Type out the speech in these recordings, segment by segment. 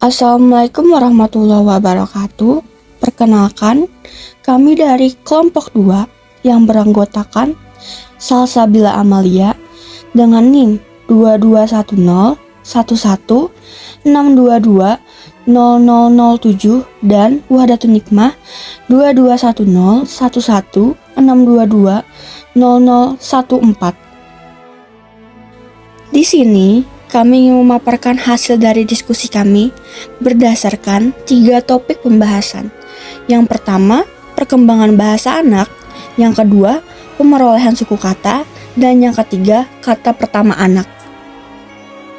Assalamualaikum warahmatullahi wabarakatuh. Perkenalkan, kami dari kelompok 2 yang beranggotakan Salsabila Amalia dengan NIM 2210 11 622 0007 dan Wahdatun Nikmah 2210 11 622 0014. Di sini kami ingin memaparkan hasil dari diskusi kami berdasarkan 3 topik pembahasan. Yang pertama, perkembangan bahasa anak. Yang kedua, pemerolehan suku kata. Dan yang ketiga, kata pertama anak.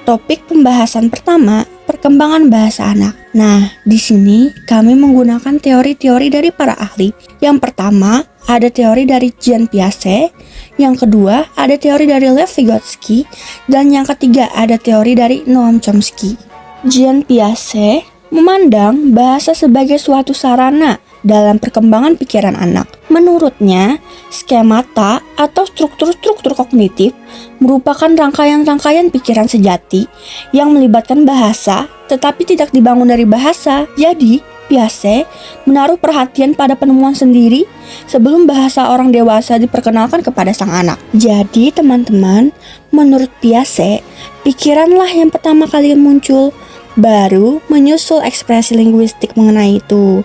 Topik pembahasan pertama, perkembangan bahasa anak. Nah, di sini kami menggunakan teori-teori dari para ahli. Yang pertama, ada teori dari Jean Piaget. Yang kedua, ada teori dari Lev Vygotsky. Dan yang ketiga, ada teori dari Noam Chomsky. Jean Piaget memandang bahasa sebagai suatu sarana dalam perkembangan pikiran anak. Menurutnya, skemata atau struktur-struktur kognitif merupakan rangkaian-rangkaian pikiran sejati yang melibatkan bahasa tetapi tidak dibangun dari bahasa. Jadi, Piaget menaruh perhatian pada penemuan sendiri sebelum bahasa orang dewasa diperkenalkan kepada sang anak. Jadi, teman-teman, menurut Piaget, pikiranlah yang pertama kali muncul, baru menyusul ekspresi linguistik mengenai itu.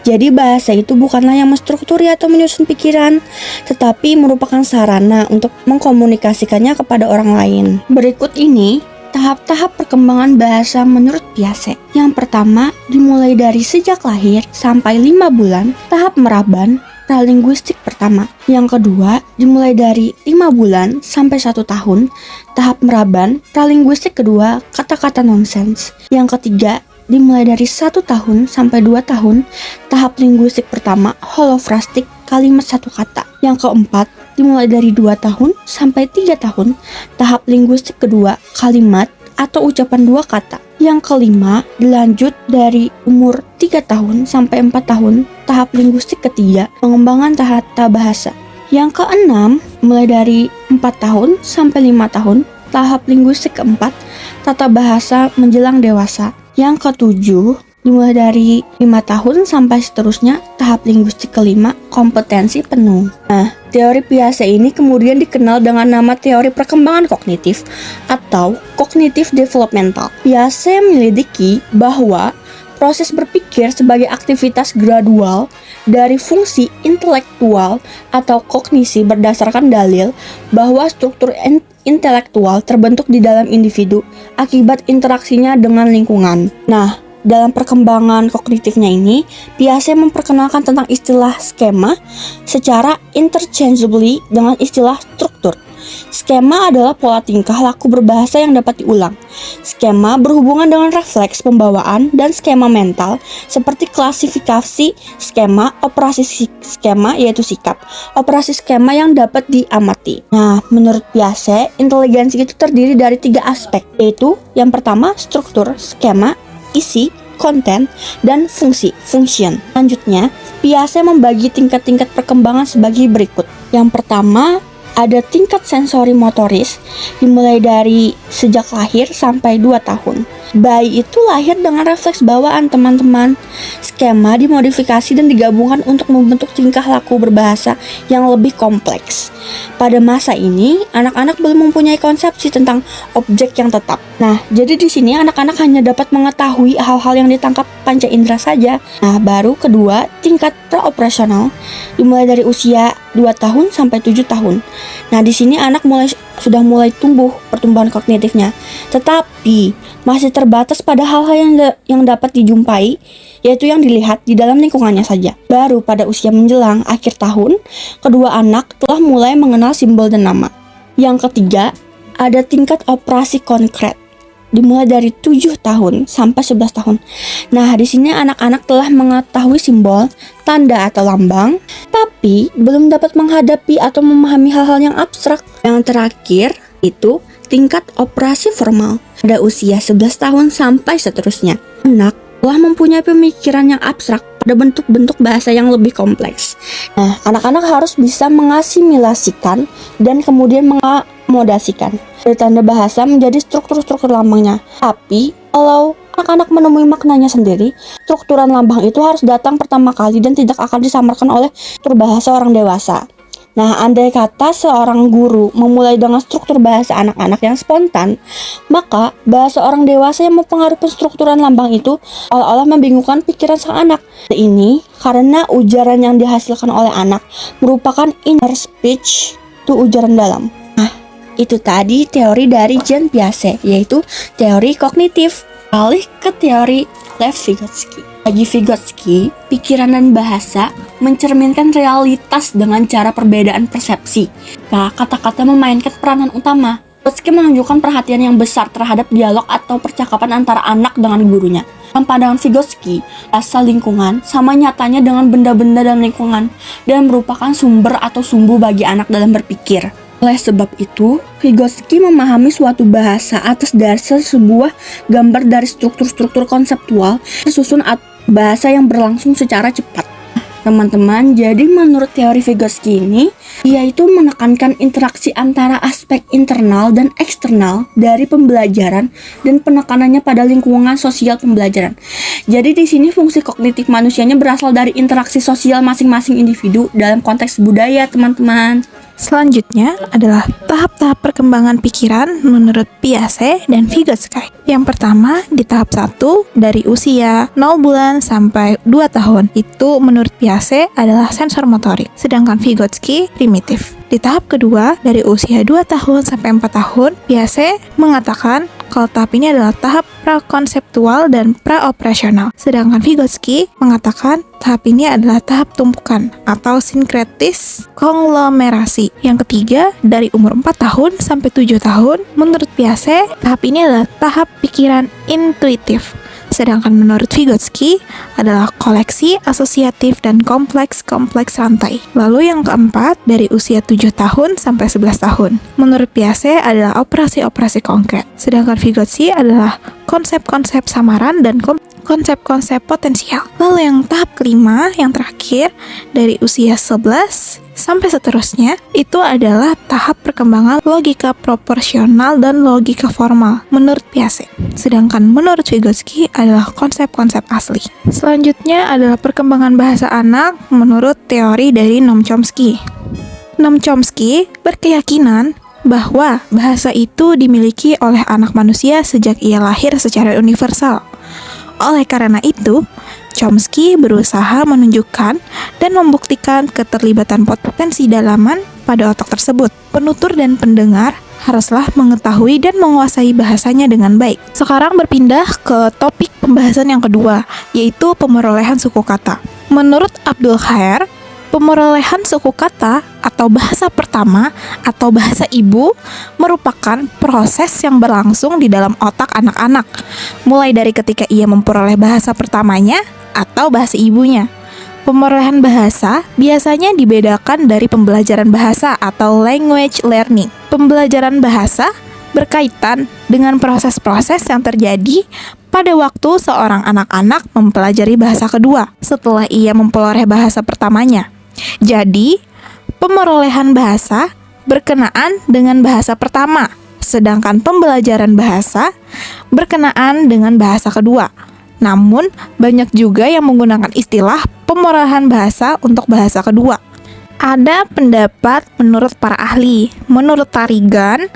Jadi bahasa itu bukanlah yang menstrukturi atau menyusun pikiran, tetapi merupakan sarana untuk mengkomunikasikannya kepada orang lain. Berikut ini tahap-tahap perkembangan bahasa menurut Piaget. Yang pertama, dimulai dari sejak lahir sampai 5 bulan, tahap meraban, pralinguistik pertama. Yang kedua, dimulai dari 5 bulan sampai 1 tahun, tahap meraban, pralinguistik kedua, kata-kata nonsens. Yang ketiga, dimulai dari 1 tahun sampai 2 tahun, tahap linguistik pertama, holofrastik, kalimat satu kata. Yang keempat, dimulai dari 2 tahun sampai 3 tahun, tahap linguistik kedua, kalimat atau ucapan 2 kata. Yang kelima, dilanjut dari umur 3 tahun sampai 4 tahun, tahap linguistik ketiga, pengembangan tata bahasa. Yang keenam, mulai dari 4 tahun sampai 5 tahun, tahap linguistik keempat, tata bahasa menjelang dewasa. Yang ketujuh, dimulai dari 5 tahun sampai seterusnya, tahap linguistik kelima, kompetensi penuh. Nah, teori Piaget ini kemudian dikenal dengan nama teori perkembangan kognitif atau cognitive developmental. Piaget menyelidiki bahwa proses berpikir sebagai aktivitas gradual dari fungsi intelektual atau kognisi berdasarkan dalil bahwa struktur intelektual terbentuk di dalam individu akibat interaksinya dengan lingkungan. Nah, dalam perkembangan kognitifnya ini, Piaget memperkenalkan tentang istilah skema secara interchangeably dengan istilah struktur. Skema adalah pola tingkah laku berbahasa yang dapat diulang. Skema berhubungan dengan refleks pembawaan dan skema mental seperti klasifikasi skema, operasi skema yaitu sikap, operasi skema yang dapat diamati. Nah, menurut Piaget, inteligensi itu terdiri dari 3 aspek, yaitu yang pertama struktur, skema, isi, konten, dan fungsi, function. Selanjutnya, Piaget membagi tingkat-tingkat perkembangan sebagai berikut. Yang pertama, ada tingkat sensori motoris, dimulai dari sejak lahir sampai 2 tahun. Bayi itu lahir dengan refleks bawaan, teman-teman. Skema dimodifikasi dan digabungkan untuk membentuk tingkah laku berbahasa yang lebih kompleks. Pada masa ini, anak-anak belum mempunyai konsepsi tentang objek yang tetap. Nah, jadi di sini anak-anak hanya dapat mengetahui hal-hal yang ditangkap panca indera saja. Nah, baru kedua, tingkat praoperasional, dimulai dari usia 2 tahun sampai 7 tahun. Nah, di sini anak sudah mulai tumbuh pertumbuhan kognitifnya, tetapi masih terbatas pada hal-hal yang dapat dijumpai, yaitu yang dilihat di dalam lingkungannya saja. Baru pada usia menjelang akhir tahun, kedua anak telah mulai mengenal simbol dan nama. Yang ketiga, ada tingkat operasi konkret, dimulai dari 7 tahun sampai 11 tahun. Nah, di sini anak-anak telah mengetahui simbol, tanda atau lambang, tapi belum dapat menghadapi atau memahami hal-hal yang abstrak. Yang terakhir itu tingkat operasi formal pada usia 11 tahun sampai seterusnya. Anak telah mempunyai pemikiran yang abstrak pada bentuk-bentuk bahasa yang lebih kompleks. Nah, anak-anak harus bisa mengasimilasikan dan kemudian mengakomodasikan dari tanda bahasa menjadi struktur-struktur lambangnya. Tapi kalau anak-anak menemui maknanya sendiri, strukturan lambang itu harus datang pertama kali dan tidak akan disamarkan oleh struktur bahasa orang dewasa. Nah, andai kata seorang guru memulai dengan struktur bahasa anak-anak yang spontan, maka bahasa orang dewasa yang mempengaruhi strukturan lambang itu seolah-olah membingungkan pikiran sang anak. Ini karena ujaran yang dihasilkan oleh anak merupakan inner speech, itu ujaran dalam. Nah, itu tadi teori dari Jean Piaget, yaitu teori kognitif. Balik ke teori Lev Vygotsky. Bagi Vygotsky, pikiran dan bahasa mencerminkan realitas dengan cara perbedaan persepsi. Nah, kata-kata memainkan peranan utama. Vygotsky menunjukkan perhatian yang besar terhadap dialog atau percakapan antara anak dengan gurunya. Dalam pandangan Vygotsky, bahasa lingkungan sama nyatanya dengan benda-benda dalam lingkungan dan merupakan sumber atau sumbu bagi anak dalam berpikir. Oleh sebab itu, Vygotsky memahami suatu bahasa atas dasar sebuah gambar dari struktur-struktur konseptual tersusun atau bahasa yang berlangsung secara cepat. Teman-teman, jadi menurut teori Vygotsky ini, yaitu menekankan interaksi antara aspek internal dan eksternal dari pembelajaran dan penekanannya pada lingkungan sosial pembelajaran. Jadi di sini fungsi kognitif manusianya berasal dari interaksi sosial masing-masing individu dalam konteks budaya, teman-teman. Selanjutnya adalah tahap-tahap perkembangan pikiran menurut Piaget dan Vygotsky. Yang pertama, di tahap 1 dari usia 0 bulan sampai 2 tahun. Itu menurut Piaget adalah sensor motorik, sedangkan Vygotsky primitif. Di tahap kedua, dari usia 2 tahun sampai 4 tahun, Piaget mengatakan kalau tahap ini adalah tahap prakonseptual dan praoperasional. Sedangkan Vygotsky mengatakan tahap ini adalah tahap tumpukan atau sinkretis konglomerasi. Yang ketiga, dari umur 4 tahun sampai 7 tahun, menurut Piaget, tahap ini adalah tahap pikiran intuitif. Sedangkan menurut Vygotsky adalah koleksi, asosiatif, dan kompleks rantai. Lalu yang keempat, dari usia 7 tahun sampai 11 tahun. Menurut Piaget adalah operasi-operasi konkret. Sedangkan Vygotsky adalah konsep-konsep samaran dan konsep-konsep potensial. Lalu yang tahap kelima, yang terakhir, dari usia 11 sampai seterusnya, itu adalah tahap perkembangan logika proporsional dan logika formal menurut Piaget. Sedangkan menurut Vygotsky adalah konsep-konsep asli. Selanjutnya adalah perkembangan bahasa anak menurut teori dari Noam Chomsky. Noam Chomsky berkeyakinan bahwa bahasa itu dimiliki oleh anak manusia sejak ia lahir secara universal. Oleh karena itu, Chomsky berusaha menunjukkan dan membuktikan keterlibatan potensi dalaman pada otak tersebut. Penutur dan pendengar haruslah mengetahui dan menguasai bahasanya dengan baik. Sekarang berpindah ke topik pembahasan yang kedua, yaitu pemerolehan suku kata. Menurut Abdul Khair, pemerolehan suku kata atau bahasa pertama atau bahasa ibu merupakan proses yang berlangsung di dalam otak anak-anak, mulai dari ketika ia memperoleh bahasa pertamanya atau bahasa ibunya. Pemerolehan bahasa biasanya dibedakan dari pembelajaran bahasa atau language learning. Pembelajaran bahasa berkaitan dengan proses-proses yang terjadi pada waktu seorang anak-anak mempelajari bahasa kedua setelah ia memperoleh bahasa pertamanya. Jadi, pemerolehan bahasa berkenaan dengan bahasa pertama, sedangkan pembelajaran bahasa berkenaan dengan bahasa kedua. Namun, banyak juga yang menggunakan istilah pemerolehan bahasa untuk bahasa kedua. Ada pendapat menurut para ahli. Menurut Tarigan,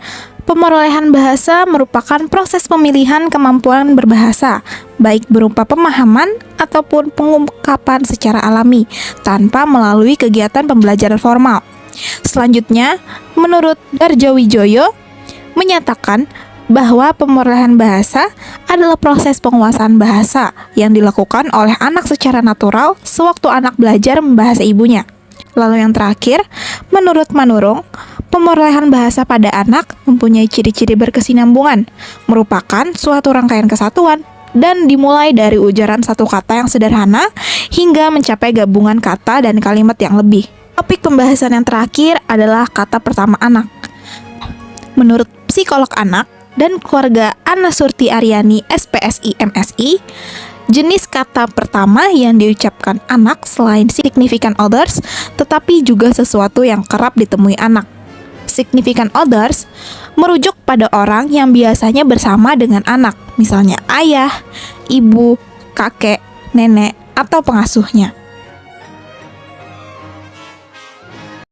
pemerolehan bahasa merupakan proses pemilihan kemampuan berbahasa, baik berupa pemahaman ataupun pengungkapan secara alami, tanpa melalui kegiatan pembelajaran formal. Selanjutnya, menurut Darjowijoyo, menyatakan bahwa pemerolehan bahasa adalah proses penguasaan bahasa yang dilakukan oleh anak secara natural sewaktu anak belajar bahasa ibunya. Lalu yang terakhir, menurut Manurung, pemerolehan bahasa pada anak mempunyai ciri-ciri berkesinambungan, merupakan suatu rangkaian kesatuan, dan dimulai dari ujaran satu kata yang sederhana hingga mencapai gabungan kata dan kalimat yang lebih. Topik pembahasan yang terakhir adalah kata pertama anak. Menurut psikolog anak dan keluarga Anna Surti Aryani SPSI MSI, jenis kata pertama yang diucapkan anak selain significant others, tetapi juga sesuatu yang kerap ditemui anak. significant others merujuk pada orang yang biasanya bersama dengan anak, misalnya ayah, ibu, kakek, nenek, atau pengasuhnya.